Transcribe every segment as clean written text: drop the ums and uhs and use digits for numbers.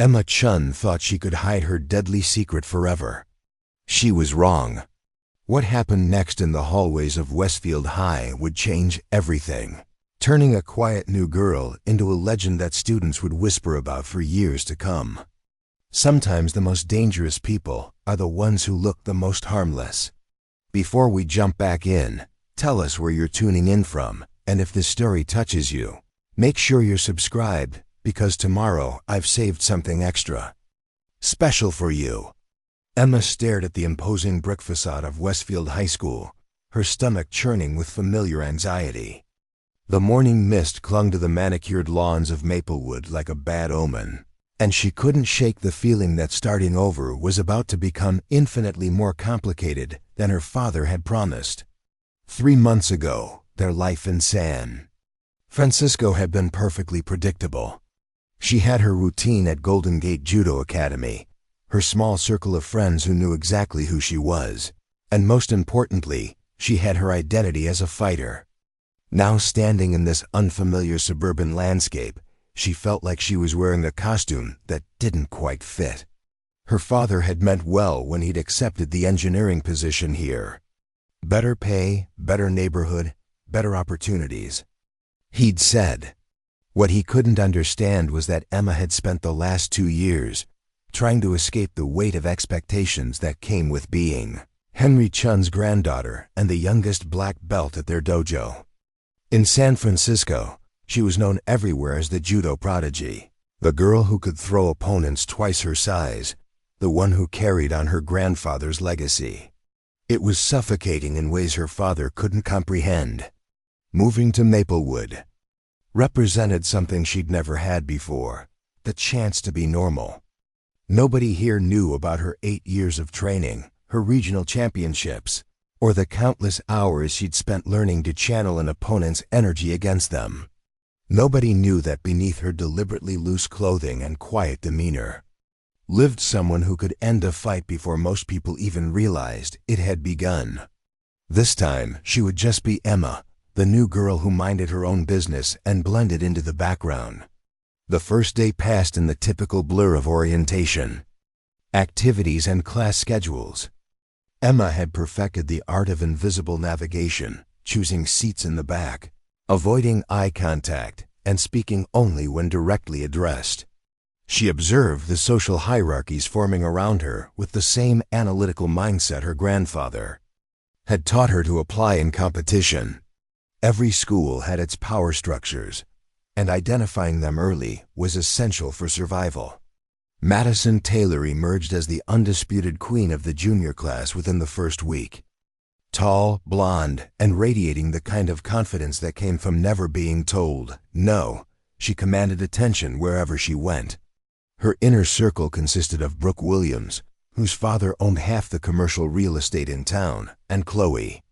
Emma Chen thought she could hide her deadly secret forever. She was wrong. What happened next in the hallways of Westfield High would change everything, turning a quiet new girl into a legend that students would whisper about for years to come. Sometimes the most dangerous people are the ones who look the most harmless. Before we jump back in, tell us where you're tuning in from, and if this story touches you, make sure you're subscribed, because tomorrow I've saved something extra special for you. Emma stared at the imposing brick facade of Westfield High School, her stomach churning with familiar anxiety. The morning mist clung to the manicured lawns of Maplewood like a bad omen, and she couldn't shake the feeling that starting over was about to become infinitely more complicated than her father had promised. 3 months ago, their life in San Francisco had been perfectly predictable. She had her routine at Golden Gate Judo Academy, her small circle of friends who knew exactly who she was, and most importantly, she had her identity as a fighter. Now standing in this unfamiliar suburban landscape, she felt like she was wearing a costume that didn't quite fit. Her father had meant well when he'd accepted the engineering position here. Better pay, better neighborhood, better opportunities. He'd said. What he couldn't understand was that Emma had spent the last 2 years trying to escape the weight of expectations that came with being Henry Chen's granddaughter and the youngest black belt at their dojo. In San Francisco, she was known everywhere as the judo prodigy, the girl who could throw opponents twice her size, the one who carried on her grandfather's legacy. It was suffocating in ways her father couldn't comprehend. Moving to Maplewood represented something she'd never had before, the chance to be normal. Nobody here knew about her 8 years of training, her regional championships, or the countless hours she'd spent learning to channel an opponent's energy against them. Nobody knew that beneath her deliberately loose clothing and quiet demeanor lived someone who could end a fight before most people even realized it had begun. This time, she would just be Emma, the new girl who minded her own business and blended into the background. The first day passed in the typical blur of orientation, activities, and class schedules. Emma had perfected the art of invisible navigation, choosing seats in the back, avoiding eye contact, and speaking only when directly addressed. She observed the social hierarchies forming around her with the same analytical mindset her grandfather had taught her to apply in competition. Every school had its power structures, and identifying them early was essential for survival. Madison Taylor emerged as the undisputed queen of the junior class within the first week. Tall, blonde, and radiating the kind of confidence that came from never being told no, she commanded attention wherever she went. Her inner circle consisted of Brooke Williams, whose father owned half the commercial real estate in town, and Chloe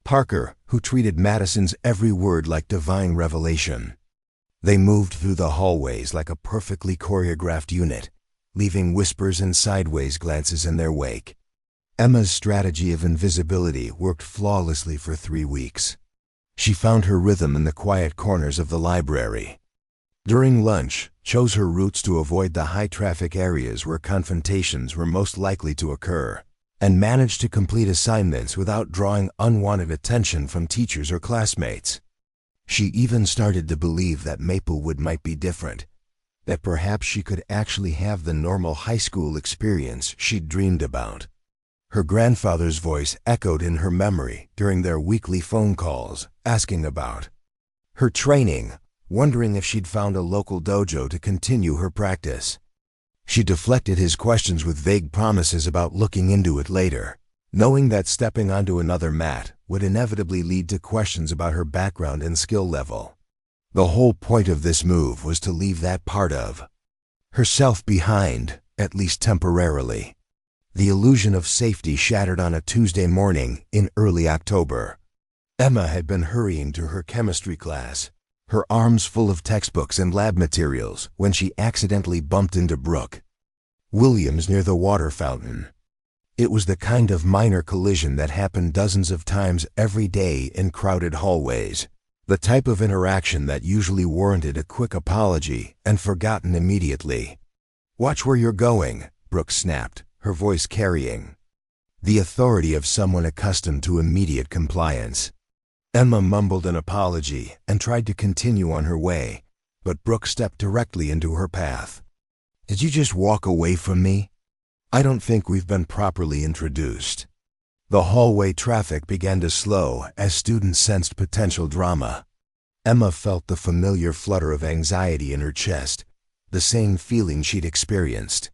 Parker, who treated Madison's every word like divine revelation. They moved through the hallways like a perfectly choreographed unit, leaving whispers and sideways glances in their wake. Emma's strategy of invisibility worked flawlessly for 3 weeks. She found her rhythm in the quiet corners of the library. During lunch, chose her routes to avoid the high-traffic areas where confrontations were most likely to occur, and managed to complete assignments without drawing unwanted attention from teachers or classmates. She even started to believe that Maplewood might be different, that perhaps she could actually have the normal high school experience she'd dreamed about. Her grandfather's voice echoed in her memory during their weekly phone calls, asking about her training, wondering if she'd found a local dojo to continue her practice. She deflected his questions with vague promises about looking into it later, knowing that stepping onto another mat would inevitably lead to questions about her background and skill level. The whole point of this move was to leave that part of herself behind, at least temporarily. The illusion of safety shattered on a Tuesday morning in early October. Emma had been hurrying to her chemistry class, her arms full of textbooks and lab materials, when she accidentally bumped into Brooke Williams near the water fountain. It was the kind of minor collision that happened dozens of times every day in crowded hallways, the type of interaction that usually warranted a quick apology and forgotten immediately. "Watch where you're going," Brooke snapped, her voice carrying the authority of someone accustomed to immediate compliance. Emma mumbled an apology and tried to continue on her way, but Brooke stepped directly into her path. "Did you just walk away from me? I don't think we've been properly introduced." The hallway traffic began to slow as students sensed potential drama. Emma felt the familiar flutter of anxiety in her chest, the same feeling she'd experienced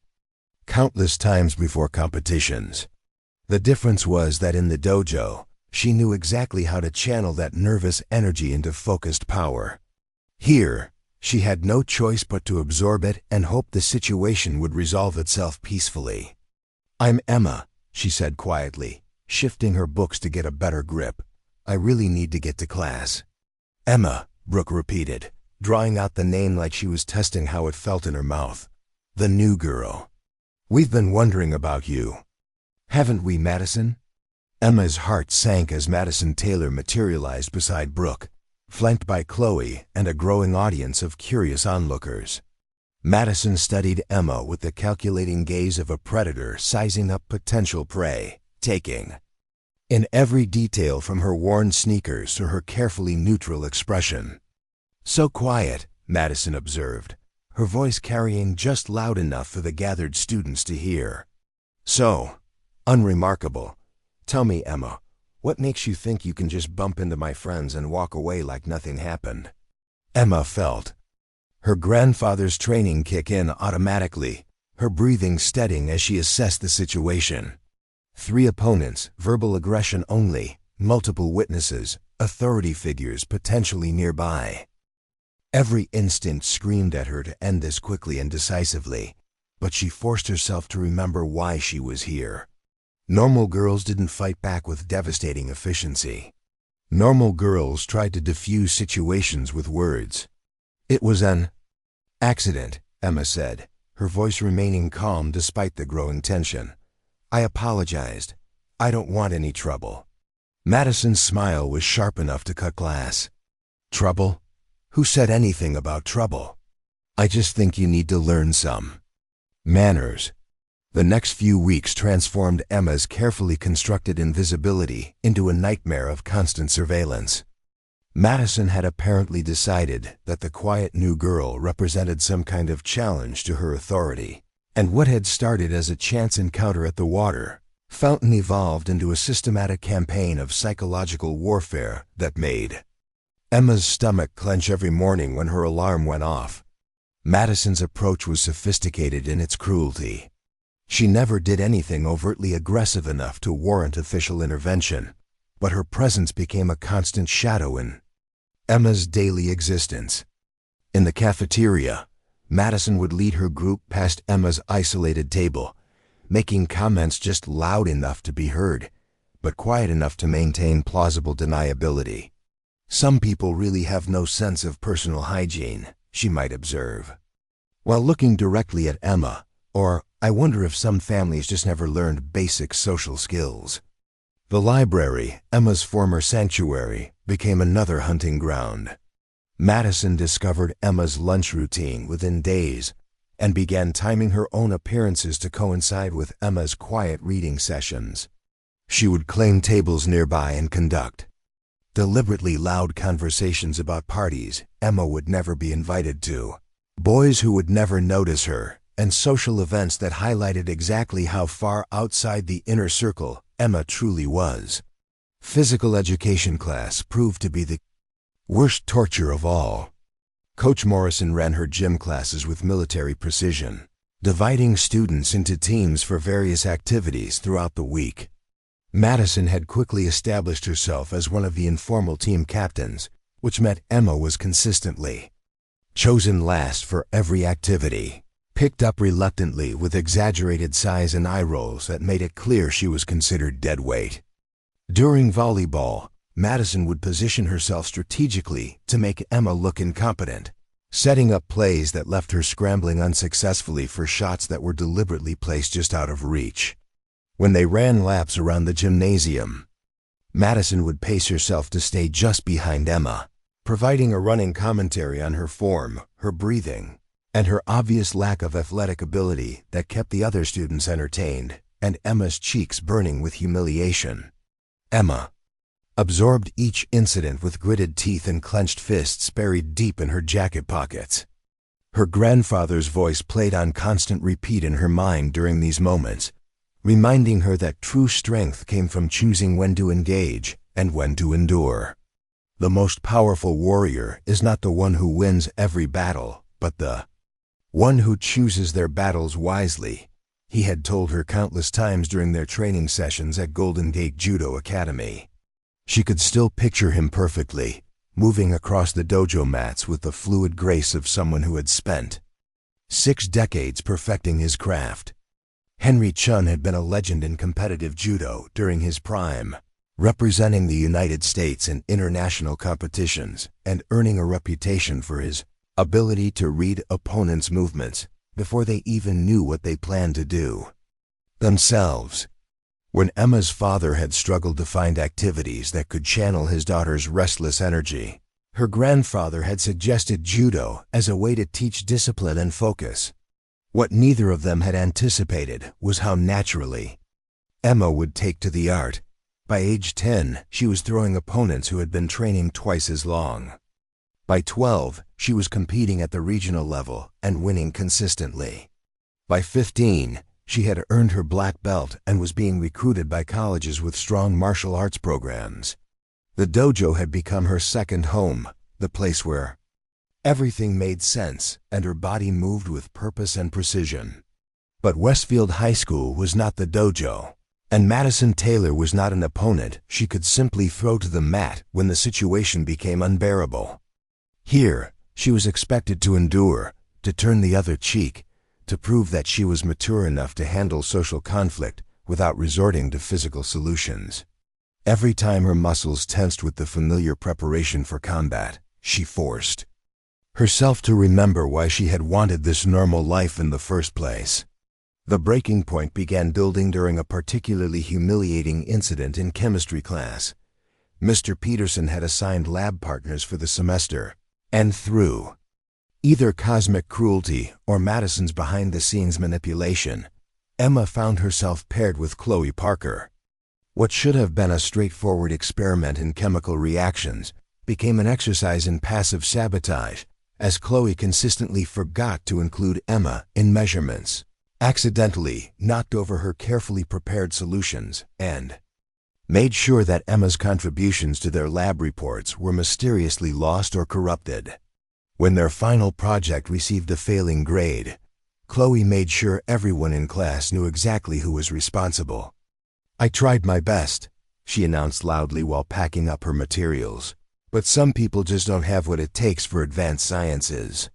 countless times before competitions. The difference was that in the dojo, she knew exactly how to channel that nervous energy into focused power. Here, she had no choice but to absorb it and hope the situation would resolve itself peacefully. "I'm Emma," she said quietly, shifting her books to get a better grip. "I really need to get to class." "Emma," Brooke repeated, drawing out the name like she was testing how it felt in her mouth. "The new girl. We've been wondering about you. Haven't we, Madison?" Emma's heart sank as Madison Taylor materialized beside Brooke, flanked by Chloe and a growing audience of curious onlookers. Madison studied Emma with the calculating gaze of a predator sizing up potential prey, taking in every detail from her worn sneakers to her carefully neutral expression. "So quiet," Madison observed, her voice carrying just loud enough for the gathered students to hear. "So unremarkable. Tell me, Emma, what makes you think you can just bump into my friends and walk away like nothing happened?" Emma felt her grandfather's training kick in automatically, her breathing steadying as she assessed the situation. 3 opponents, verbal aggression only, multiple witnesses, authority figures potentially nearby. Every instinct screamed at her to end this quickly and decisively, but she forced herself to remember why she was here. Normal girls didn't fight back with devastating efficiency. Normal girls tried to diffuse situations with words. "It was an accident," Emma said, her voice remaining calm despite the growing tension. "I apologized. I don't want any trouble." Madison's smile was sharp enough to cut glass. "Trouble? Who said anything about trouble? I just think you need to learn some manners." The next few weeks transformed Emma's carefully constructed invisibility into a nightmare of constant surveillance. Madison had apparently decided that the quiet new girl represented some kind of challenge to her authority, and what had started as a chance encounter at the water fountain evolved into a systematic campaign of psychological warfare that made Emma's stomach clench every morning when her alarm went off. Madison's approach was sophisticated in its cruelty. She never did anything overtly aggressive enough to warrant official intervention, but her presence became a constant shadow in Emma's daily existence. In the cafeteria, Madison would lead her group past Emma's isolated table, making comments just loud enough to be heard, but quiet enough to maintain plausible deniability. "Some people really have no sense of personal hygiene," she might observe, while looking directly at Emma, or "I wonder if some families just never learned basic social skills." The library, Emma's former sanctuary, became another hunting ground. Madison discovered Emma's lunch routine within days and began timing her own appearances to coincide with Emma's quiet reading sessions. She would claim tables nearby and conduct deliberately loud conversations about parties Emma would never be invited to, boys who would never notice her, and social events that highlighted exactly how far outside the inner circle Emma truly was. Physical education class proved to be the worst torture of all. Coach Morrison ran her gym classes with military precision, dividing students into teams for various activities throughout the week. Madison had quickly established herself as one of the informal team captains, which meant Emma was consistently chosen last for every activity, picked up reluctantly with exaggerated sighs and eye rolls that made it clear she was considered dead weight. During volleyball, Madison would position herself strategically to make Emma look incompetent, setting up plays that left her scrambling unsuccessfully for shots that were deliberately placed just out of reach. When they ran laps around the gymnasium, Madison would pace herself to stay just behind Emma, providing a running commentary on her form, her breathing, and her obvious lack of athletic ability that kept the other students entertained, and Emma's cheeks burning with humiliation. Emma absorbed each incident with gritted teeth and clenched fists buried deep in her jacket pockets. Her grandfather's voice played on constant repeat in her mind during these moments, reminding her that true strength came from choosing when to engage and when to endure. The most powerful warrior is not the one who wins every battle, but the one who chooses their battles wisely, he had told her countless times during their training sessions at Golden Gate Judo Academy. She could still picture him perfectly, moving across the dojo mats with the fluid grace of someone who had spent 6 decades perfecting his craft. Henry Chen had been a legend in competitive judo during his prime, representing the United States in international competitions and earning a reputation for his ability to read opponents' movements before they even knew what they planned to do themselves. When Emma's father had struggled to find activities that could channel his daughter's restless energy, her grandfather had suggested judo as a way to teach discipline and focus. What neither of them had anticipated was how naturally Emma would take to the art. By age 10, she was throwing opponents who had been training twice as long. By 12, she was competing at the regional level and winning consistently. By 15, she had earned her black belt and was being recruited by colleges with strong martial arts programs. The dojo had become her second home, the place where everything made sense and her body moved with purpose and precision. But Westfield High School was not the dojo, and Madison Taylor was not an opponent she could simply throw to the mat when the situation became unbearable. Here, she was expected to endure, to turn the other cheek, to prove that she was mature enough to handle social conflict without resorting to physical solutions. Every time her muscles tensed with the familiar preparation for combat, she forced herself to remember why she had wanted this normal life in the first place. The breaking point began building during a particularly humiliating incident in chemistry class. Mr. Peterson had assigned lab partners for the semester, and through either cosmic cruelty or Madison's behind-the-scenes manipulation, Emma found herself paired with Chloe Parker. What should have been a straightforward experiment in chemical reactions became an exercise in passive sabotage, as Chloe consistently forgot to include Emma in measurements, accidentally knocked over her carefully prepared solutions, and made sure that Emma's contributions to their lab reports were mysteriously lost or corrupted. When their final project received a failing grade, Chloe made sure everyone in class knew exactly who was responsible. "I tried my best," she announced loudly while packing up her materials, "but some people just don't have what it takes for advanced sciences.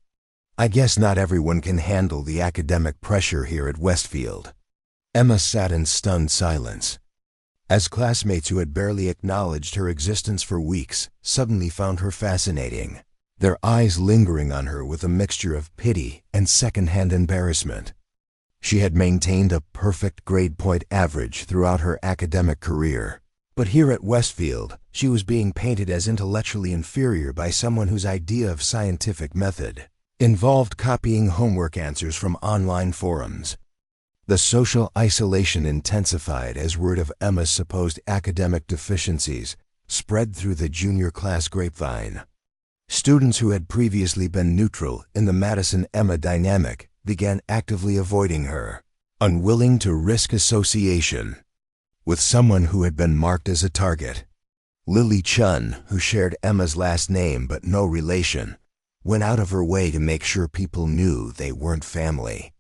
I guess not everyone can handle the academic pressure here at Westfield." Emma sat in stunned silence, as classmates who had barely acknowledged her existence for weeks suddenly found her fascinating, their eyes lingering on her with a mixture of pity and second-hand embarrassment. She had maintained a perfect grade point average throughout her academic career, but here at Westfield, she was being painted as intellectually inferior by someone whose idea of scientific method involved copying homework answers from online forums. The social isolation intensified as word of Emma's supposed academic deficiencies spread through the junior class grapevine. Students who had previously been neutral in the Madison-Emma dynamic began actively avoiding her, unwilling to risk association with someone who had been marked as a target. Lily Chun, who shared Emma's last name but no relation, went out of her way to make sure people knew they weren't family.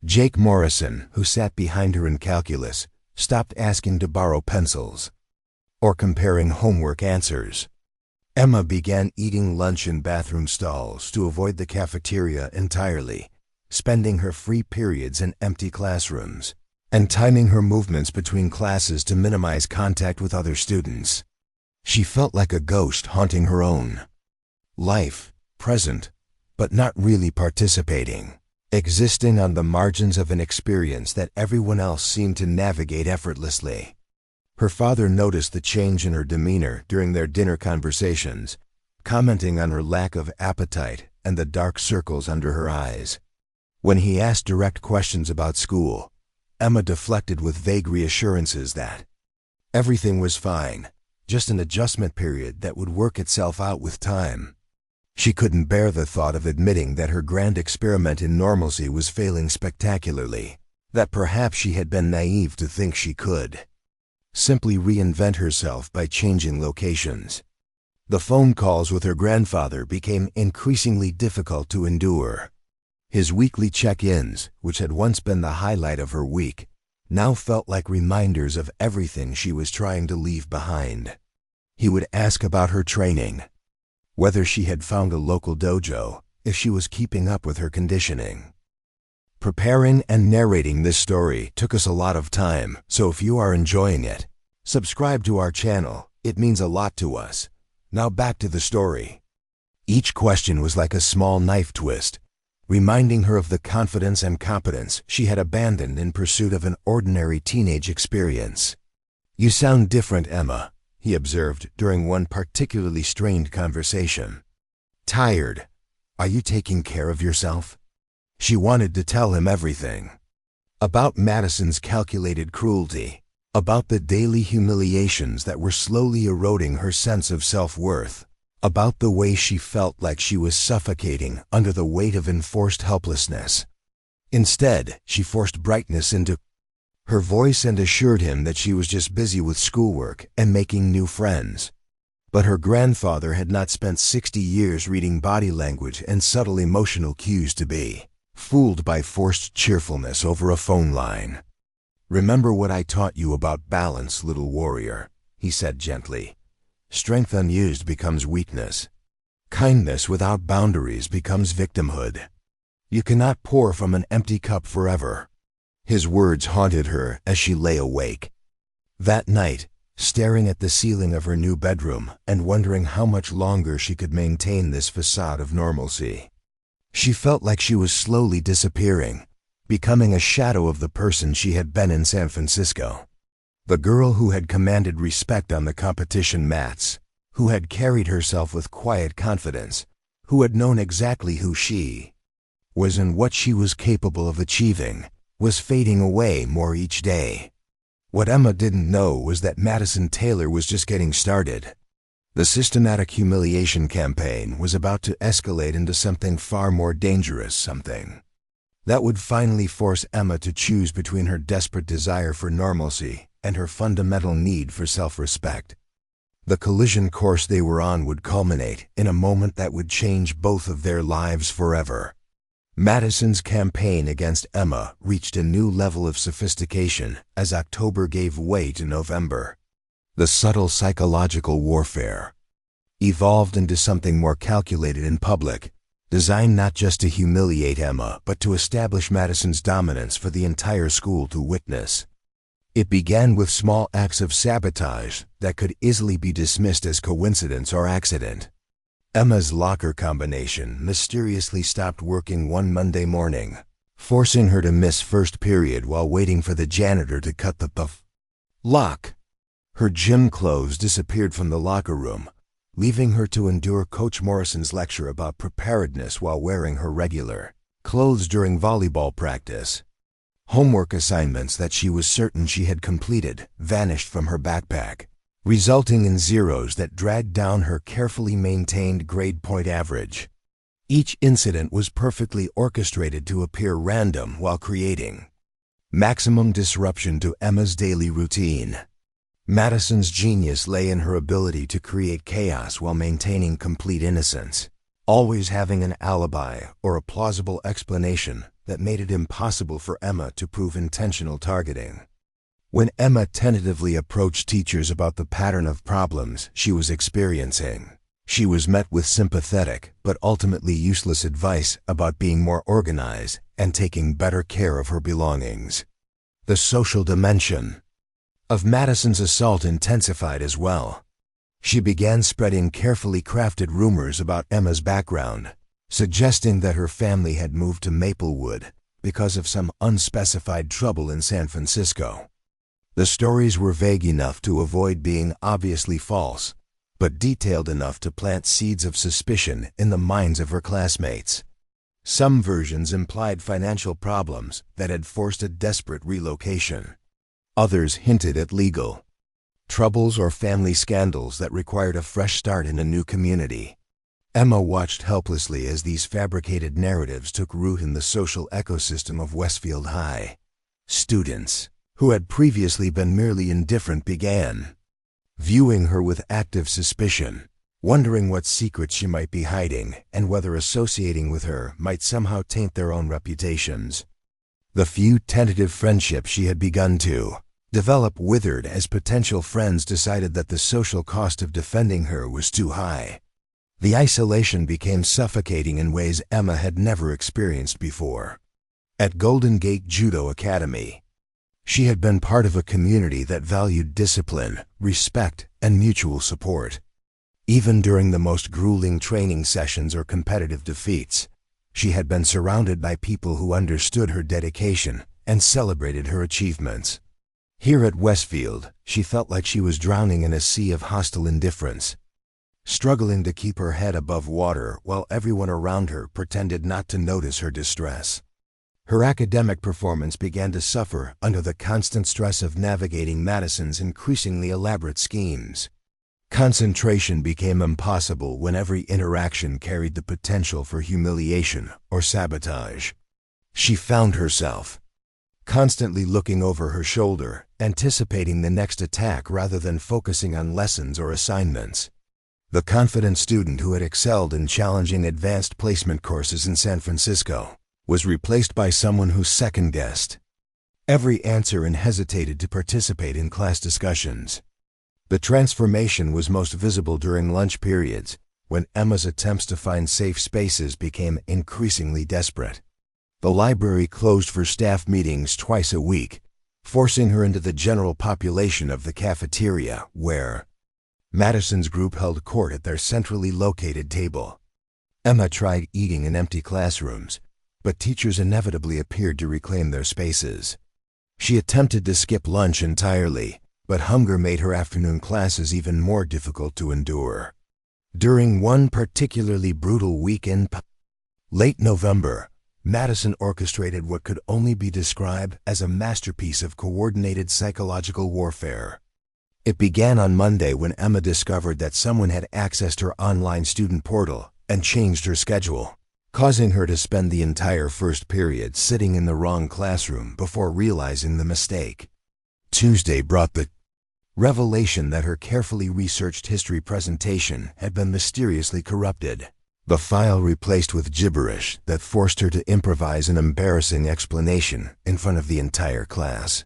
Jake Morrison, who sat behind her in calculus, stopped asking to borrow pencils or comparing homework answers. Emma began eating lunch in bathroom stalls to avoid the cafeteria entirely, spending her free periods in empty classrooms, and timing her movements between classes to minimize contact with other students. She felt like a ghost haunting her own life, present, but not really participating, existing on the margins of an experience that everyone else seemed to navigate effortlessly. Her father noticed the change in her demeanor during their dinner conversations, commenting on her lack of appetite and the dark circles under her eyes. When he asked direct questions about school, Emma deflected with vague reassurances that everything was fine, just an adjustment period that would work itself out with time. She couldn't bear the thought of admitting that her grand experiment in normalcy was failing spectacularly, that perhaps she had been naive to think she could simply reinvent herself by changing locations. The phone calls with her grandfather became increasingly difficult to endure. His weekly check-ins, which had once been the highlight of her week, now felt like reminders of everything she was trying to leave behind. He would ask about her training, whether she had found a local dojo, if she was keeping up with her conditioning. Preparing and narrating this story took us a lot of time, so if you are enjoying it, subscribe to our channel. It means a lot to us. Now back to the story. Each question was like a small knife twist, reminding her of the confidence and competence she had abandoned in pursuit of an ordinary teenage experience. "You sound different, Emma," he observed during one particularly strained conversation. "Tired. Are you taking care of yourself?" She wanted to tell him everything. About Madison's calculated cruelty, about the daily humiliations that were slowly eroding her sense of self-worth, about the way she felt like she was suffocating under the weight of enforced helplessness. Instead, she forced brightness into her voice and assured him that she was just busy with schoolwork and making new friends. But her grandfather had not spent 60 years reading body language and subtle emotional cues to be fooled by forced cheerfulness over a phone line. "Remember what I taught you about balance, little warrior," he said gently. "Strength unused becomes weakness. Kindness without boundaries becomes victimhood. You cannot pour from an empty cup forever." His words haunted her as she lay awake. That night, staring at the ceiling of her new bedroom and wondering how much longer she could maintain this facade of normalcy, she felt like she was slowly disappearing, becoming a shadow of the person she had been in San Francisco. The girl who had commanded respect on the competition mats, who had carried herself with quiet confidence, who had known exactly who she was and what she was capable of achieving, was fading away more each day. What Emma didn't know was that Madison Taylor was just getting started. The systematic humiliation campaign was about to escalate into something far more dangerous, something that would finally force Emma to choose between her desperate desire for normalcy and her fundamental need for self-respect. The collision course they were on would culminate in a moment that would change both of their lives forever. Madison's campaign against Emma reached a new level of sophistication as October gave way to November. The subtle psychological warfare evolved into something more calculated in public, designed not just to humiliate Emma but to establish Madison's dominance for the entire school to witness. It began with small acts of sabotage that could easily be dismissed as coincidence or accident. Emma's locker combination mysteriously stopped working one Monday morning, forcing her to miss first period while waiting for the janitor to cut the lock. Her gym clothes disappeared from the locker room, leaving her to endure Coach Morrison's lecture about preparedness while wearing her regular clothes during volleyball practice. Homework assignments that she was certain she had completed vanished from her backpack, resulting in zeros that dragged down her carefully maintained grade point average. Each incident was perfectly orchestrated to appear random while creating maximum disruption to Emma's daily routine. Madison's genius lay in her ability to create chaos while maintaining complete innocence, always having an alibi or a plausible explanation that made it impossible for Emma to prove intentional targeting. When Emma tentatively approached teachers about the pattern of problems she was experiencing, she was met with sympathetic but ultimately useless advice about being more organized and taking better care of her belongings. The social dimension of Madison's assault intensified as well. She began spreading carefully crafted rumors about Emma's background, suggesting that her family had moved to Maplewood because of some unspecified trouble in San Francisco. The stories were vague enough to avoid being obviously false, but detailed enough to plant seeds of suspicion in the minds of her classmates. Some versions implied financial problems that had forced a desperate relocation. Others hinted at legal troubles or family scandals that required a fresh start in a new community. Emma watched helplessly as these fabricated narratives took root in the social ecosystem of Westfield High. Students, who had previously been merely indifferent, began viewing her with active suspicion, wondering what secrets she might be hiding and whether associating with her might somehow taint their own reputations. The few tentative friendships she had begun to develop withered as potential friends decided that the social cost of defending her was too high. The isolation became suffocating in ways Emma had never experienced before. At Golden Gate Judo Academy, she had been part of a community that valued discipline, respect, and mutual support. Even during the most grueling training sessions or competitive defeats, she had been surrounded by people who understood her dedication and celebrated her achievements. Here at Westfield, she felt like she was drowning in a sea of hostile indifference, struggling to keep her head above water while everyone around her pretended not to notice her distress. Her academic performance began to suffer under the constant stress of navigating Madison's increasingly elaborate schemes. Concentration became impossible when every interaction carried the potential for humiliation or sabotage. She found herself constantly looking over her shoulder, anticipating the next attack rather than focusing on lessons or assignments. The confident student who had excelled in challenging advanced placement courses in San Francisco was replaced by someone who second-guessed every answer and hesitated to participate in class discussions. The transformation was most visible during lunch periods, when Emma's attempts to find safe spaces became increasingly desperate. The library closed for staff meetings twice a week, forcing her into the general population of the cafeteria, where Madison's group held court at their centrally located table. Emma tried eating in empty classrooms, but teachers inevitably appeared to reclaim their spaces. She attempted to skip lunch entirely, but hunger made her afternoon classes even more difficult to endure. During one particularly brutal weekend, late November, Madison orchestrated what could only be described as a masterpiece of coordinated psychological warfare. It began on Monday when Emma discovered that someone had accessed her online student portal and changed her schedule, causing her to spend the entire first period sitting in the wrong classroom before realizing the mistake. Tuesday brought the revelation that her carefully researched history presentation had been mysteriously corrupted, the file replaced with gibberish that forced her to improvise an embarrassing explanation in front of the entire class.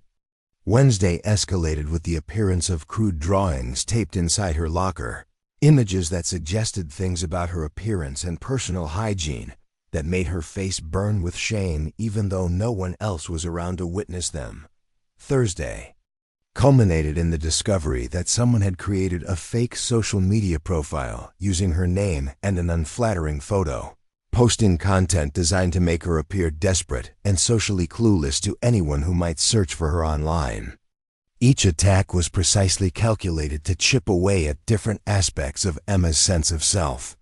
Wednesday escalated with the appearance of crude drawings taped inside her locker, images that suggested things about her appearance and personal hygiene that made her face burn with shame even though no one else was around to witness them. Thursday culminated in the discovery that someone had created a fake social media profile using her name and an unflattering photo, posting content designed to make her appear desperate and socially clueless to anyone who might search for her online. Each attack was precisely calculated to chip away at different aspects of Emma's sense of self.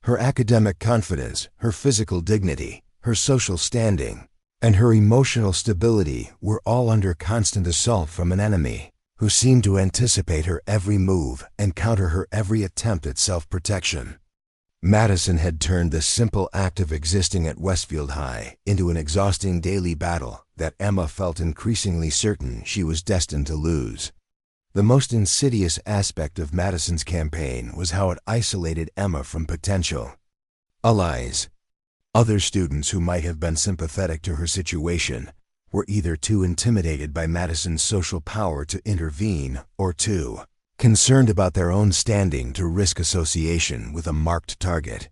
Her academic confidence, her physical dignity, her social standing, and her emotional stability were all under constant assault from an enemy who seemed to anticipate her every move and counter her every attempt at self-protection. Madison had turned the simple act of existing at Westfield High into an exhausting daily battle that Emma felt increasingly certain she was destined to lose. The most insidious aspect of Madison's campaign was how it isolated Emma from potential allies. Other students who might have been sympathetic to her situation were either too intimidated by Madison's social power to intervene or too concerned about their own standing to risk association with a marked target.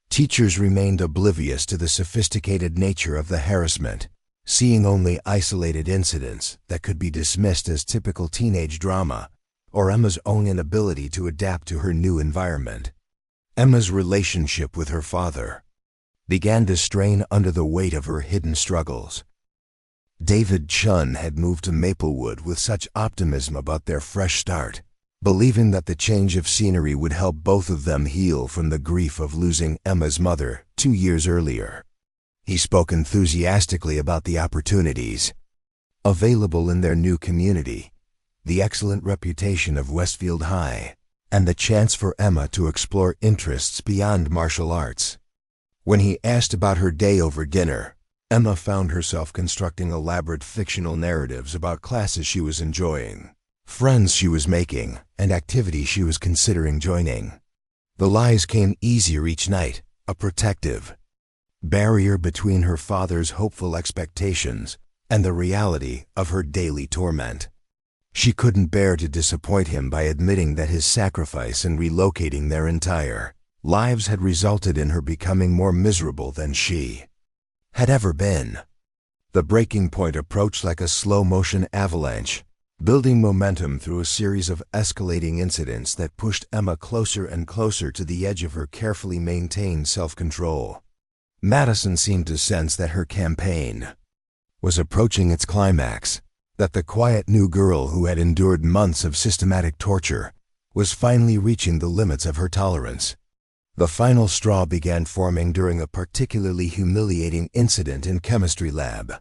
Teachers remained oblivious to the sophisticated nature of the harassment, seeing only isolated incidents that could be dismissed as typical teenage drama or Emma's own inability to adapt to her new environment. Emma's relationship with her father began to strain under the weight of her hidden struggles. David Chun had moved to Maplewood with such optimism about their fresh start, believing that the change of scenery would help both of them heal from the grief of losing Emma's mother 2 years earlier. He spoke enthusiastically about the opportunities available in their new community, the excellent reputation of Westfield High, and the chance for Emma to explore interests beyond martial arts. When he asked about her day over dinner, Emma found herself constructing elaborate fictional narratives about classes she was enjoying, friends she was making, and activities she was considering joining. The lies came easier each night, a protective barrier between her father's hopeful expectations and the reality of her daily torment. She couldn't bear to disappoint him by admitting that his sacrifice in relocating their entire lives had resulted in her becoming more miserable than she had ever been. The breaking point approached like a slow-motion avalanche, building momentum through a series of escalating incidents that pushed Emma closer and closer to the edge of her carefully maintained self-control. Madison seemed to sense that her campaign was approaching its climax, that the quiet new girl who had endured months of systematic torture was finally reaching the limits of her tolerance. The final straw began forming during a particularly humiliating incident in chemistry lab.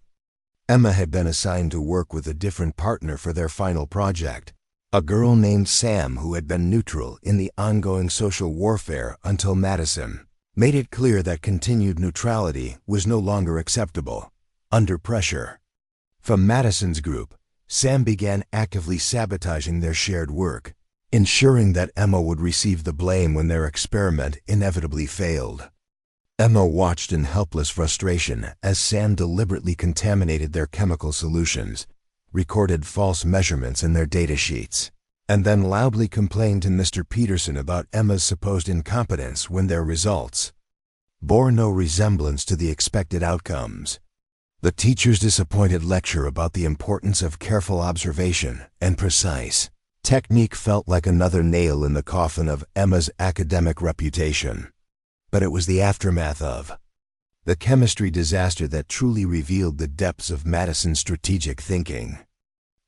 Emma had been assigned to work with a different partner for their final project, a girl named Sam who had been neutral in the ongoing social warfare until Madison made it clear that continued neutrality was no longer acceptable. Under pressure from Madison's group, Sam began actively sabotaging their shared work, ensuring that Emma would receive the blame when their experiment inevitably failed. Emma watched in helpless frustration as Sam deliberately contaminated their chemical solutions, recorded false measurements in their data sheets, and then loudly complained to Mr. Peterson about Emma's supposed incompetence when their results bore no resemblance to the expected outcomes. The teacher's disappointed lecture about the importance of careful observation and precise technique felt like another nail in the coffin of Emma's academic reputation. But it was the aftermath of the chemistry disaster that truly revealed the depths of Madison's strategic thinking.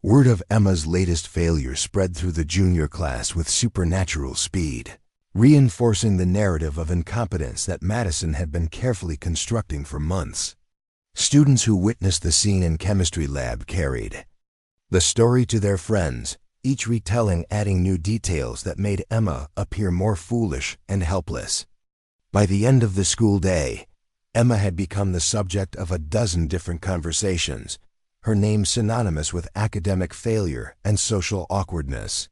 Word of Emma's latest failure spread through the junior class with supernatural speed, reinforcing the narrative of incompetence that Madison had been carefully constructing for months. Students who witnessed the scene in chemistry lab carried the story to their friends, each retelling adding new details that made Emma appear more foolish and helpless. By the end of the school day, Emma had become the subject of a dozen different conversations, her name synonymous with academic failure and social awkwardness.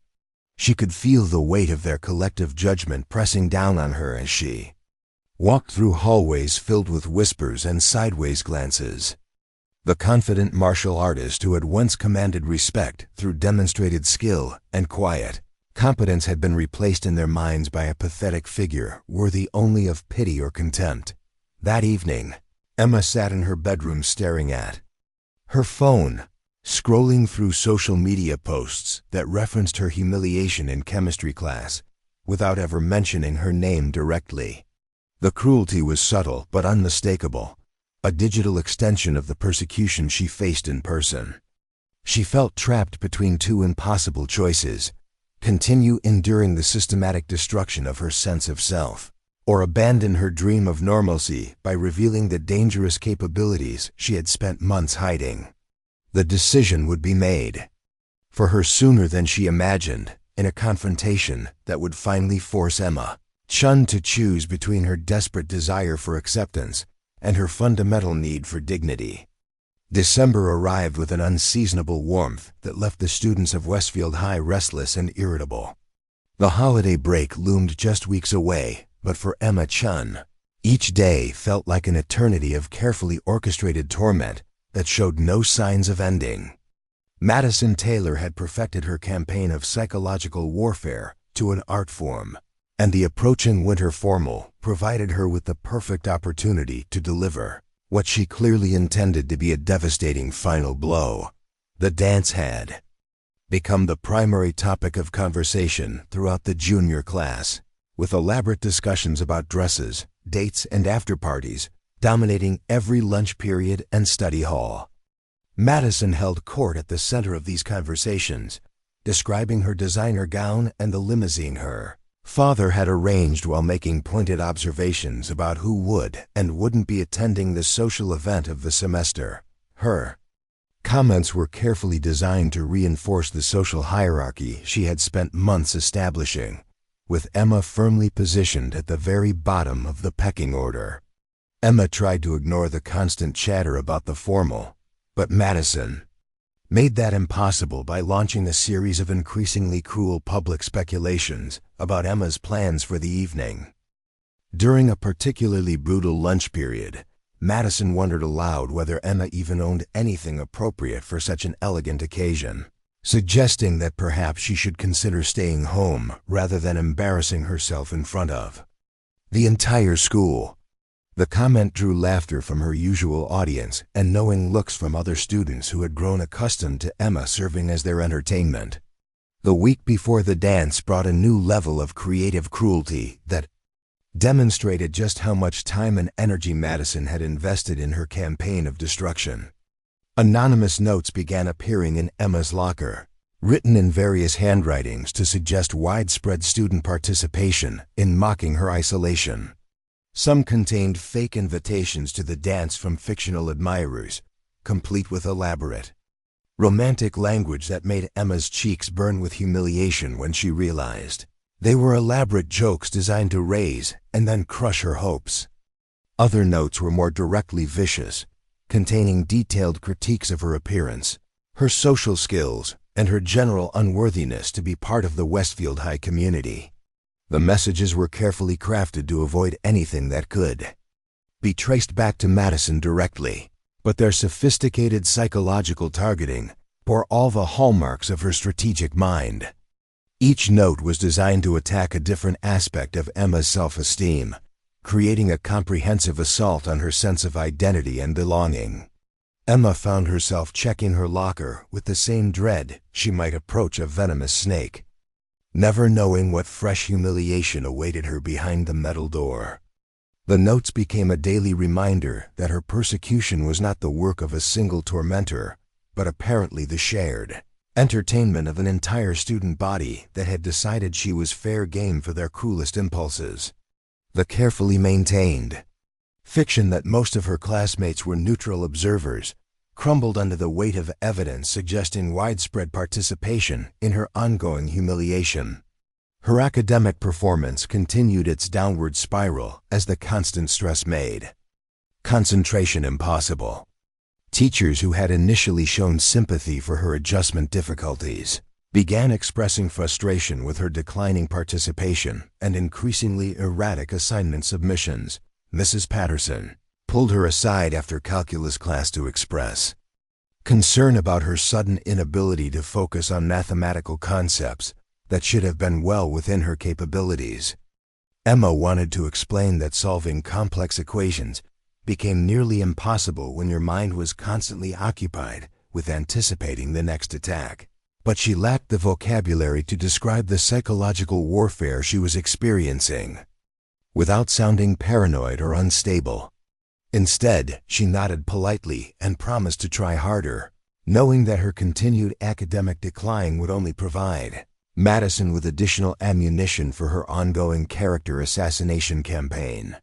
She could feel the weight of their collective judgment pressing down on her as she walked through hallways filled with whispers and sideways glances. The confident martial artist who had once commanded respect through demonstrated skill and quiet competence had been replaced in their minds by a pathetic figure worthy only of pity or contempt. That evening, Emma sat in her bedroom staring at her phone, scrolling through social media posts that referenced her humiliation in chemistry class without ever mentioning her name directly. The cruelty was subtle but unmistakable, a digital extension of the persecution she faced in person. She felt trapped between two impossible choices: continue enduring the systematic destruction of her sense of self, or abandon her dream of normalcy by revealing the dangerous capabilities she had spent months hiding. The decision would be made for her sooner than she imagined, in a confrontation that would finally force Emma Chen to choose between her desperate desire for acceptance and her fundamental need for dignity. December arrived with an unseasonable warmth that left the students of Westfield High restless and irritable. The holiday break loomed just weeks away, but for Emma Chen, each day felt like an eternity of carefully orchestrated torment that showed no signs of ending. Madison Taylor had perfected her campaign of psychological warfare to an art form, and the approaching winter formal provided her with the perfect opportunity to deliver what she clearly intended to be a devastating final blow. The dance had become the primary topic of conversation throughout the junior class, with elaborate discussions about dresses, dates, and after-parties dominating every lunch period and study hall. Madison held court at the center of these conversations, describing her designer gown and the limousine her father had arranged while making pointed observations about who would and wouldn't be attending the social event of the semester. Her comments were carefully designed to reinforce the social hierarchy she had spent months establishing, with Emma firmly positioned at the very bottom of the pecking order. Emma tried to ignore the constant chatter about the formal, but Madison made that impossible by launching a series of increasingly cruel public speculations about Emma's plans for the evening. During a particularly brutal lunch period, Madison wondered aloud whether Emma even owned anything appropriate for such an elegant occasion, suggesting that perhaps she should consider staying home rather than embarrassing herself in front of the entire school. The comment drew laughter from her usual audience and knowing looks from other students who had grown accustomed to Emma serving as their entertainment. The week before the dance brought a new level of creative cruelty that demonstrated just how much time and energy Madison had invested in her campaign of destruction. Anonymous notes began appearing in Emma's locker, written in various handwritings to suggest widespread student participation in mocking her isolation. Some contained fake invitations to the dance from fictional admirers, complete with elaborate, romantic language that made Emma's cheeks burn with humiliation when she realized they were elaborate jokes designed to raise and then crush her hopes. Other notes were more directly vicious, containing detailed critiques of her appearance, her social skills, and her general unworthiness to be part of the Westfield High community. The messages were carefully crafted to avoid anything that could be traced back to Madison directly, but their sophisticated psychological targeting bore all the hallmarks of her strategic mind. Each note was designed to attack a different aspect of Emma's self-esteem, creating a comprehensive assault on her sense of identity and belonging. Emma found herself checking her locker with the same dread she might approach a venomous snake, never knowing what fresh humiliation awaited her behind the metal door. The notes became a daily reminder that her persecution was not the work of a single tormentor, but apparently the shared entertainment of an entire student body that had decided she was fair game for their cruelest impulses. The carefully maintained fiction that most of her classmates were neutral observers crumbled under the weight of evidence suggesting widespread participation in her ongoing humiliation. Her academic performance continued its downward spiral as the constant stress made concentration impossible. Teachers who had initially shown sympathy for her adjustment difficulties began expressing frustration with her declining participation and increasingly erratic assignment submissions. Mrs. Patterson pulled her aside after calculus class to express concern about her sudden inability to focus on mathematical concepts that should have been well within her capabilities. Emma wanted to explain that solving complex equations became nearly impossible when your mind was constantly occupied with anticipating the next attack, but she lacked the vocabulary to describe the psychological warfare she was experiencing without sounding paranoid or unstable. Instead, she nodded politely and promised to try harder, knowing that her continued academic decline would only provide Madison with additional ammunition for her ongoing character assassination campaign.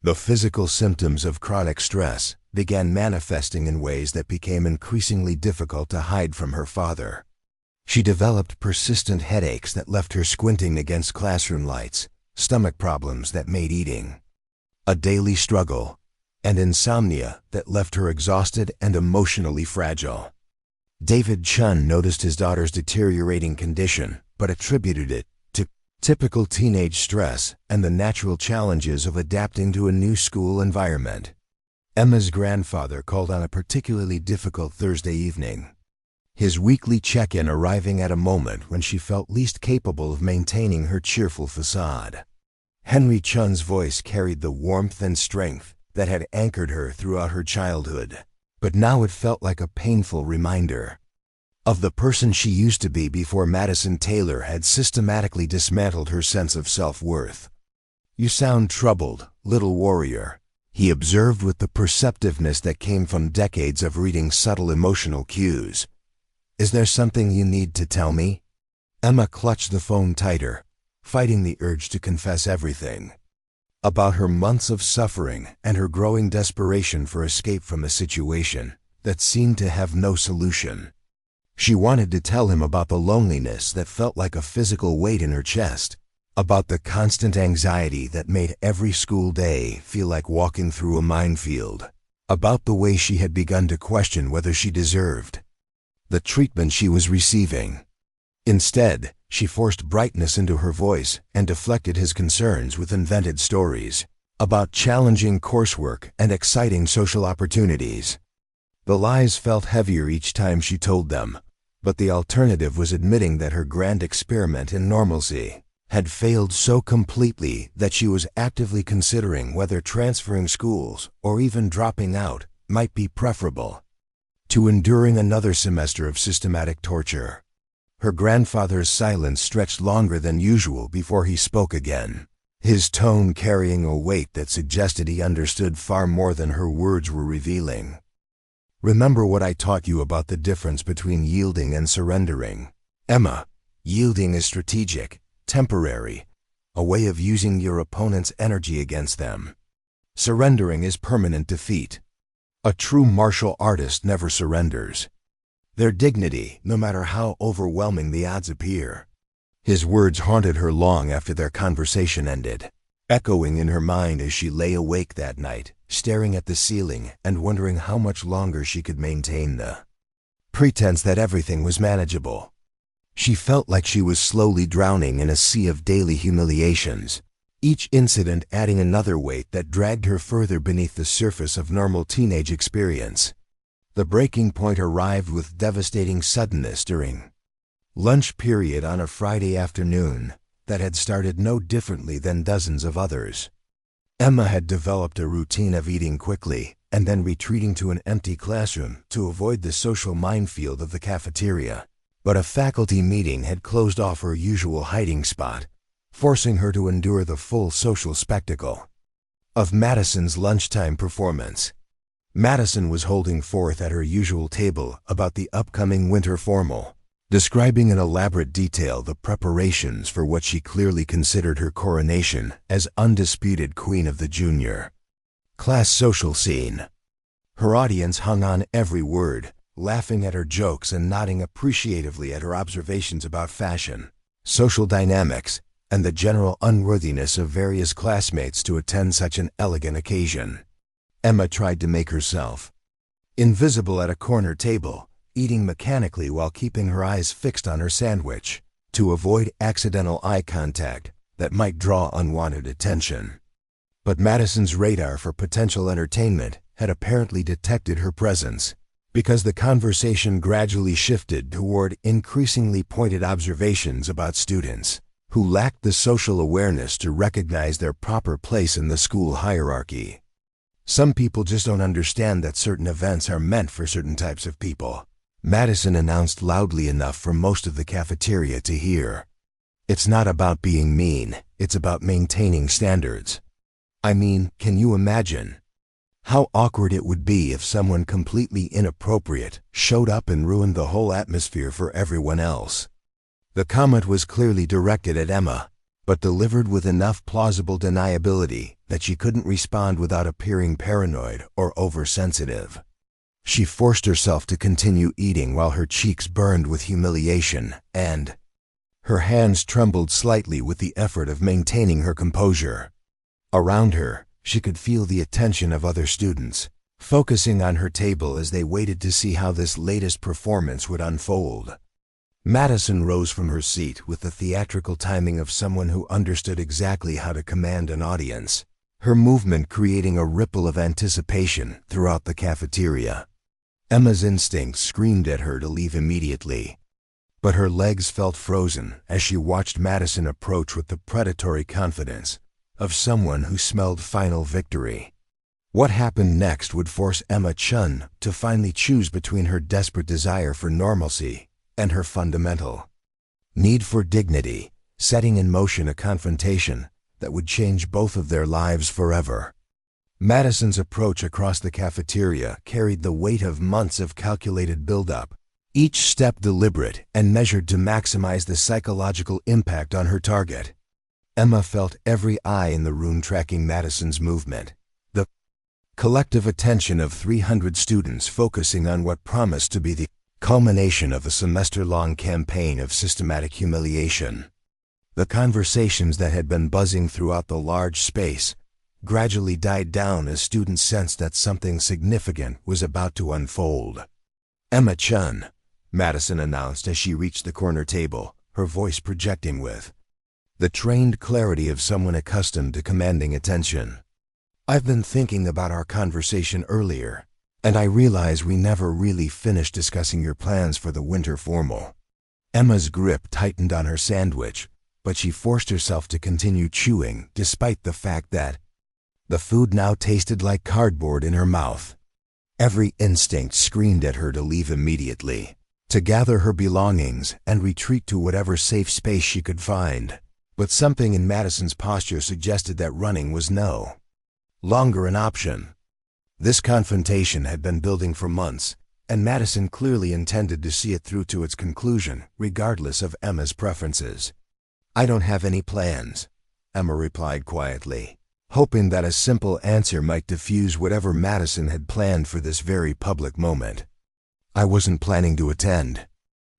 The physical symptoms of chronic stress began manifesting in ways that became increasingly difficult to hide from her father. She developed persistent headaches that left her squinting against classroom lights, stomach problems that made eating a daily struggle, and insomnia that left her exhausted and emotionally fragile. David Chen noticed his daughter's deteriorating condition, but attributed it to typical teenage stress and the natural challenges of adapting to a new school environment. Emma's grandfather called on a particularly difficult Thursday evening, his weekly check-in arriving at a moment when she felt least capable of maintaining her cheerful facade. Henry Chen's voice carried the warmth and strength that had anchored her throughout her childhood, but now it felt like a painful reminder of the person she used to be before Madison Taylor had systematically dismantled her sense of self-worth. "You sound troubled, little warrior," he observed with the perceptiveness that came from decades of reading subtle emotional cues. "Is there something you need to tell me?" Emma clutched the phone tighter, fighting the urge to confess everything. About her months of suffering and her growing desperation for escape from a situation that seemed to have no solution. She wanted to tell him about the loneliness that felt like a physical weight in her chest, about the constant anxiety that made every school day feel like walking through a minefield, about the way she had begun to question whether she deserved the treatment she was receiving. Instead, she forced brightness into her voice and deflected his concerns with invented stories about challenging coursework and exciting social opportunities. The lies felt heavier each time she told them, but the alternative was admitting that her grand experiment in normalcy had failed so completely that she was actively considering whether transferring schools or even dropping out might be preferable to enduring another semester of systematic torture. Her grandfather's silence stretched longer than usual before he spoke again, his tone carrying a weight that suggested he understood far more than her words were revealing. "Remember what I taught you about the difference between yielding and surrendering, Emma. Yielding is strategic, temporary, a way of using your opponent's energy against them. Surrendering is permanent defeat. A true martial artist never surrenders their dignity, no matter how overwhelming the odds appear." His words haunted her long after their conversation ended, echoing in her mind as she lay awake that night, staring at the ceiling and wondering how much longer she could maintain the pretense that everything was manageable. She felt like she was slowly drowning in a sea of daily humiliations, each incident adding another weight that dragged her further beneath the surface of normal teenage experience. The breaking point arrived with devastating suddenness during lunch period on a Friday afternoon that had started no differently than dozens of others. Emma had developed a routine of eating quickly and then retreating to an empty classroom to avoid the social minefield of the cafeteria. But a faculty meeting had closed off her usual hiding spot, forcing her to endure the full social spectacle of Madison's lunchtime performance. Madison was holding forth at her usual table about the upcoming winter formal, describing in elaborate detail the preparations for what she clearly considered her coronation as undisputed queen of the junior class social scene. Her audience hung on every word, laughing at her jokes and nodding appreciatively at her observations about fashion, social dynamics, and the general unworthiness of various classmates to attend such an elegant occasion. Emma tried to make herself invisible at a corner table, eating mechanically while keeping her eyes fixed on her sandwich, to avoid accidental eye contact that might draw unwanted attention. But Madison's radar for potential entertainment had apparently detected her presence, because the conversation gradually shifted toward increasingly pointed observations about students who lacked the social awareness to recognize their proper place in the school hierarchy. "Some people just don't understand that certain events are meant for certain types of people," Madison announced loudly enough for most of the cafeteria to hear. "It's not about being mean, it's about maintaining standards. I mean, can you imagine how awkward it would be if someone completely inappropriate showed up and ruined the whole atmosphere for everyone else?" The comment was clearly directed at Emma, but delivered with enough plausible deniability that she couldn't respond without appearing paranoid or oversensitive. She forced herself to continue eating while her cheeks burned with humiliation, and her hands trembled slightly with the effort of maintaining her composure. Around her, she could feel the attention of other students, focusing on her table as they waited to see how this latest performance would unfold. Madison rose from her seat with the theatrical timing of someone who understood exactly how to command an audience, her movement creating a ripple of anticipation throughout the cafeteria. Emma's instincts screamed at her to leave immediately, but her legs felt frozen as she watched Madison approach with the predatory confidence of someone who smelled final victory. What happened next would force Emma Chen to finally choose between her desperate desire for normalcy and her fundamental need for dignity, setting in motion a confrontation that would change both of their lives forever. Madison's approach across the cafeteria carried the weight of months of calculated buildup, each step deliberate and measured to maximize the psychological impact on her target. Emma felt every eye in the room tracking Madison's movement, the collective attention of 300 students focusing on what promised to be the culmination of a semester-long campaign of systematic humiliation. The conversations that had been buzzing throughout the large space gradually died down as students sensed that something significant was about to unfold. "Emma Chen," Madison announced as she reached the corner table, her voice projecting with the trained clarity of someone accustomed to commanding attention. "I've been thinking about our conversation earlier, and I realize we never really finished discussing your plans for the winter formal." Emma's grip tightened on her sandwich, but she forced herself to continue chewing despite the fact that the food now tasted like cardboard in her mouth. Every instinct screamed at her to leave immediately, to gather her belongings and retreat to whatever safe space she could find. But something in Madison's posture suggested that running was no longer an option. This confrontation had been building for months, and Madison clearly intended to see it through to its conclusion, regardless of Emma's preferences. "I don't have any plans," Emma replied quietly, hoping that a simple answer might diffuse whatever Madison had planned for this very public moment. "I wasn't planning to attend."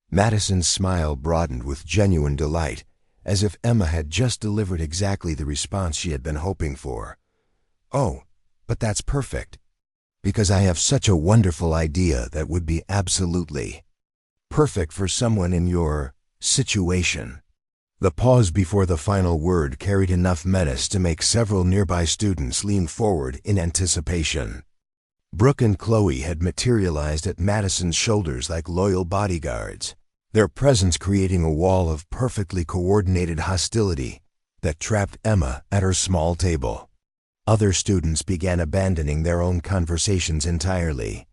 Madison's smile broadened with genuine delight, as if Emma had just delivered exactly the response she had been hoping for. "Oh, but that's perfect, because I have such a wonderful idea that would be absolutely perfect for someone in your situation." The pause before the final word carried enough menace to make several nearby students lean forward in anticipation. Brooke and Chloe had materialized at Madison's shoulders like loyal bodyguards, their presence creating a wall of perfectly coordinated hostility that trapped Emma at her small table. Other students began abandoning their own conversations entirely,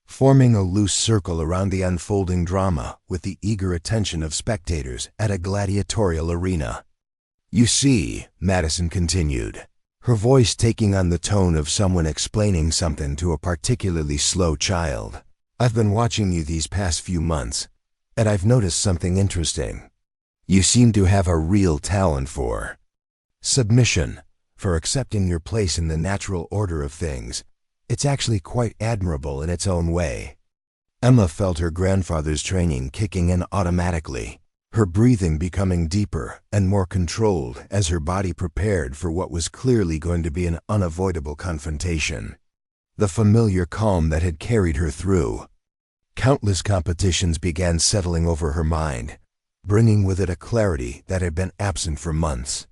forming a loose circle around the unfolding drama with the eager attention of spectators at a gladiatorial arena. "You see," Madison continued, her voice taking on the tone of someone explaining something to a particularly slow child, "I've been watching you these past few months, and I've noticed something interesting. You seem to have a real talent for submission, for accepting your place in the natural order of things. It's actually quite admirable in its own way." Emma felt her grandfather's training kicking in automatically, her breathing becoming deeper and more controlled as her body prepared for what was clearly going to be an unavoidable confrontation. The familiar calm that had carried her through countless competitions began settling over her mind, bringing with it a clarity that had been absent for months.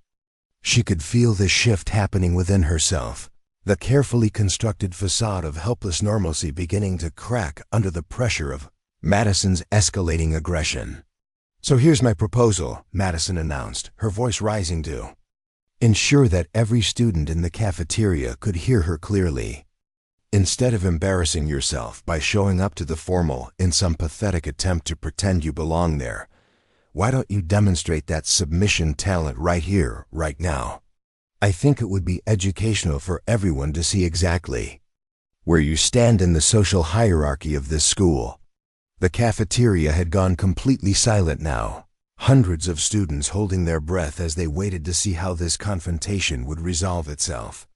She could feel the shift happening within herself, the carefully constructed facade of helpless normalcy beginning to crack under the pressure of Madison's escalating aggression. "So here's my proposal," Madison announced, her voice rising to ensure that every student in the cafeteria could hear her clearly. "Instead of embarrassing yourself by showing up to the formal in some pathetic attempt to pretend you belong there, why don't you demonstrate that submission talent right here, right now? I think it would be educational for everyone to see exactly where you stand in the social hierarchy of this school." The cafeteria had gone completely silent now, hundreds of students holding their breath as they waited to see how this confrontation would resolve itself.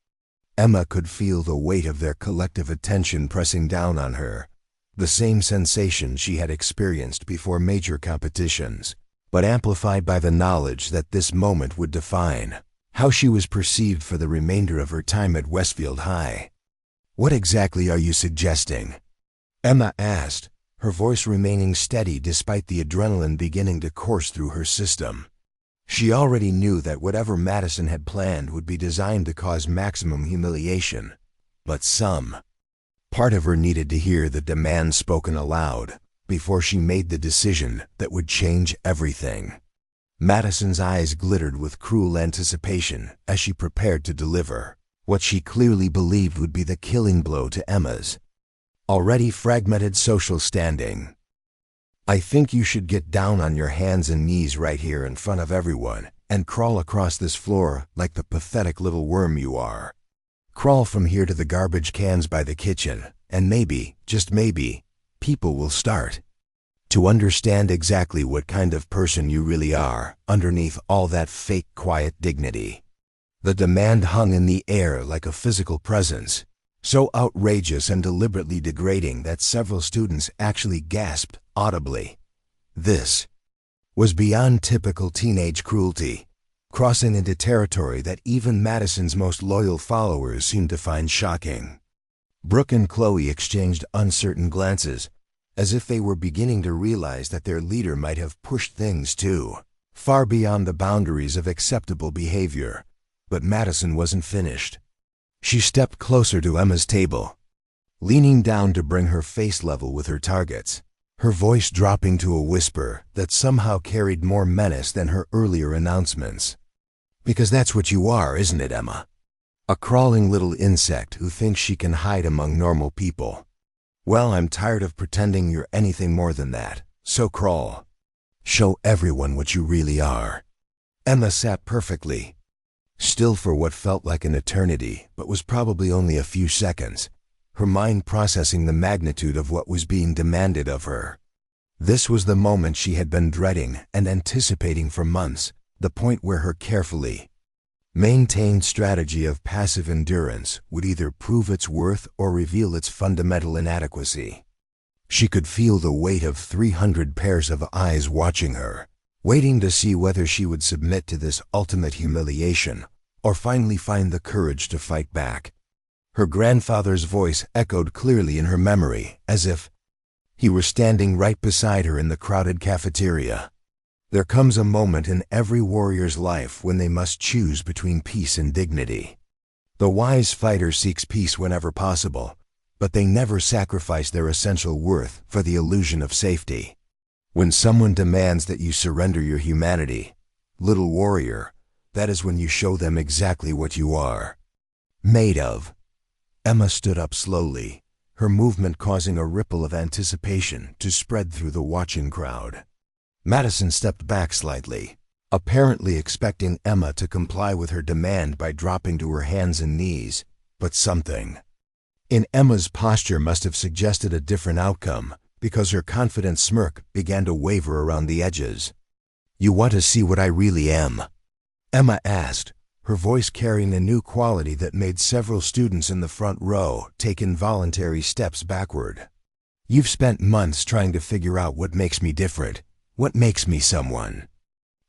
Emma could feel the weight of their collective attention pressing down on her, the same sensation she had experienced before major competitions, but amplified by the knowledge that this moment would define how she was perceived for the remainder of her time at Westfield High. "What exactly are you suggesting?" Emma asked, her voice remaining steady despite the adrenaline beginning to course through her system. She already knew that whatever Madison had planned would be designed to cause maximum humiliation, but some part of her needed to hear the demand spoken aloud before she made the decision that would change everything. Madison's eyes glittered with cruel anticipation as she prepared to deliver what she clearly believed would be the killing blow to Emma's already fragmented social standing. "I think you should get down on your hands and knees right here in front of everyone and crawl across this floor like the pathetic little worm you are. Crawl from here to the garbage cans by the kitchen, and maybe, just maybe, people will start to understand exactly what kind of person you really are underneath all that fake quiet dignity. The demand hung in the air like a physical presence, so outrageous and deliberately degrading that several students actually gasped audibly. This was beyond typical teenage cruelty, crossing into territory that even Madison's most loyal followers seemed to find shocking. Brooke and Chloe exchanged uncertain glances, as if they were beginning to realize that their leader might have pushed things too far beyond the boundaries of acceptable behavior. But Madison wasn't finished. She stepped closer to Emma's table, leaning down to bring her face level with her targets, her voice dropping to a whisper that somehow carried more menace than her earlier announcements. Because that's what you are, isn't it, Emma? A crawling little insect who thinks she can hide among normal people. Well, I'm tired of pretending you're anything more than that, so crawl. Show everyone what you really are. Emma sat perfectly, still for what felt like an eternity, but was probably only a few seconds, her mind processing the magnitude of what was being demanded of her. This was the moment she had been dreading and anticipating for months, the point where her carefully maintained strategy of passive endurance would either prove its worth or reveal its fundamental inadequacy. She could feel the weight of 300 pairs of eyes watching her, waiting to see whether she would submit to this ultimate humiliation or finally find the courage to fight back. Her grandfather's voice echoed clearly in her memory, as if he were standing right beside her in the crowded cafeteria. There comes a moment in every warrior's life when they must choose between peace and dignity. The wise fighter seeks peace whenever possible, but they never sacrifice their essential worth for the illusion of safety. When someone demands that you surrender your humanity, little warrior, that is when you show them exactly what you are made of. Emma stood up slowly, her movement causing a ripple of anticipation to spread through the watching crowd. Madison stepped back slightly, apparently expecting Emma to comply with her demand by dropping to her hands and knees, but something in Emma's posture must have suggested a different outcome, because her confident smirk began to waver around the edges. "You want to see what I really am?" Emma asked, her voice carrying a new quality that made several students in the front row take involuntary steps backward. "You've spent months trying to figure out what makes me different, what makes me someone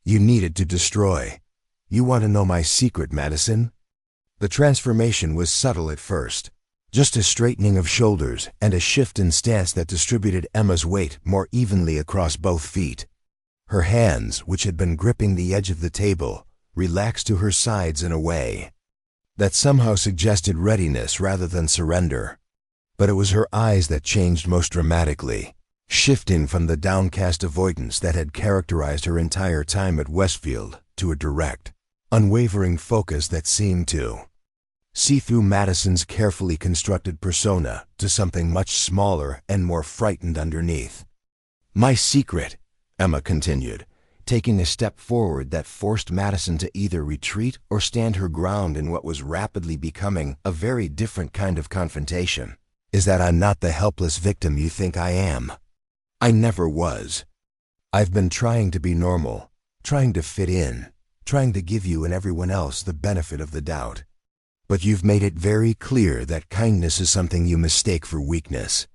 you needed to destroy. You want to know my secret, Madison?" The transformation was subtle at first, just a straightening of shoulders and a shift in stance that distributed Emma's weight more evenly across both feet. Her hands, which had been gripping the edge of the table, relaxed to her sides in a way that somehow suggested readiness rather than surrender. But it was her eyes that changed most dramatically, shifting from the downcast avoidance that had characterized her entire time at Westfield to a direct, unwavering focus that seemed to see through Madison's carefully constructed persona to something much smaller and more frightened underneath. "My secret," Emma continued, taking a step forward that forced Madison to either retreat or stand her ground in what was rapidly becoming a very different kind of confrontation, "is that I'm not the helpless victim you think I am. I never was. I've been trying to be normal, trying to fit in, trying to give you and everyone else the benefit of the doubt. But you've made it very clear that kindness is something you mistake for weakness."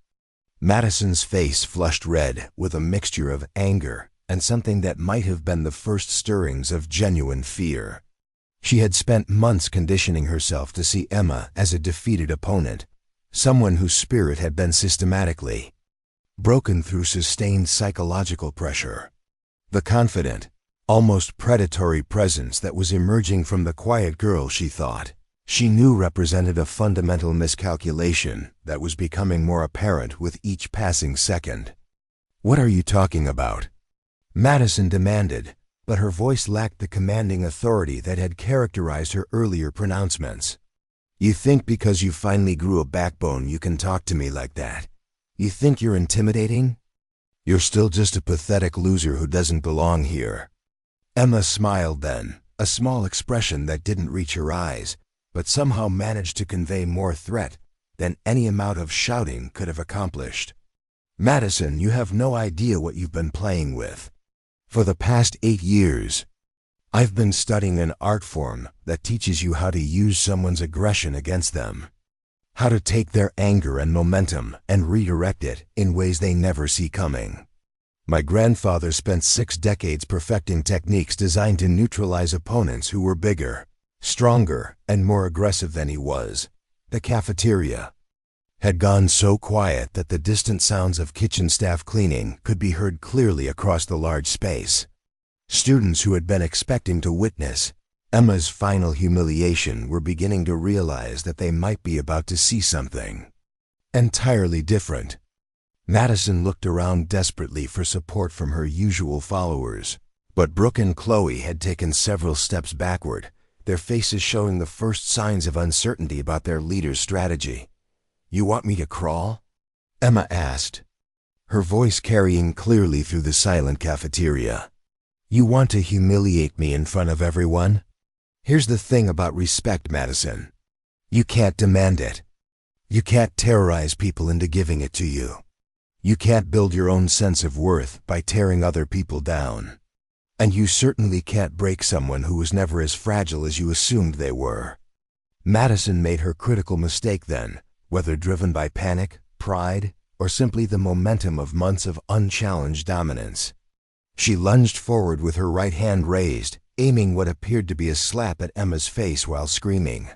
Madison's face flushed red with a mixture of anger and something that might have been the first stirrings of genuine fear. She had spent months conditioning herself to see Emma as a defeated opponent, someone whose spirit had been systematically broken through sustained psychological pressure. The confident, almost predatory presence that was emerging from the quiet girl she knew represented a fundamental miscalculation that was becoming more apparent with each passing second. "What are you talking about?" Madison demanded, but her voice lacked the commanding authority that had characterized her earlier pronouncements. "You think because you finally grew a backbone you can talk to me like that? You think you're intimidating? You're still just a pathetic loser who doesn't belong here." Emma smiled then, a small expression that didn't reach her eyes, but somehow managed to convey more threat than any amount of shouting could have accomplished. Madison, you have no idea what you've been playing with. For the past 8 years, I've been studying an art form that teaches you how to use someone's aggression against them. How to take their anger and momentum and redirect it in ways they never see coming. My grandfather spent 6 decades perfecting techniques designed to neutralize opponents who were bigger, stronger, and more aggressive than he was. The cafeteria had gone so quiet that the distant sounds of kitchen staff cleaning could be heard clearly across the large space. Students who had been expecting to witness Emma's final humiliation were beginning to realize that they might be about to see something entirely different. Madison looked around desperately for support from her usual followers, but Brooke and Chloe had taken several steps backward, their faces showing the first signs of uncertainty about their leader's strategy. "You want me to crawl?" Emma asked, her voice carrying clearly through the silent cafeteria. "You want to humiliate me in front of everyone? Here's the thing about respect, Madison. You can't demand it. You can't terrorize people into giving it to you. You can't build your own sense of worth by tearing other people down. And you certainly can't break someone who was never as fragile as you assumed they were." Madison made her critical mistake then, whether driven by panic, pride, or simply the momentum of months of unchallenged dominance. She lunged forward with her right hand raised, aiming what appeared to be a slap at Emma's face while screaming.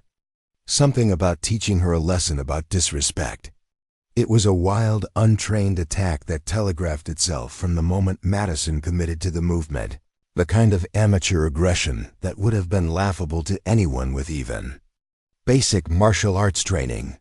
Something about teaching her a lesson about disrespect. It was a wild, untrained attack that telegraphed itself from the moment Madison committed to the movement, the kind of amateur aggression that would have been laughable to anyone with even basic martial arts training.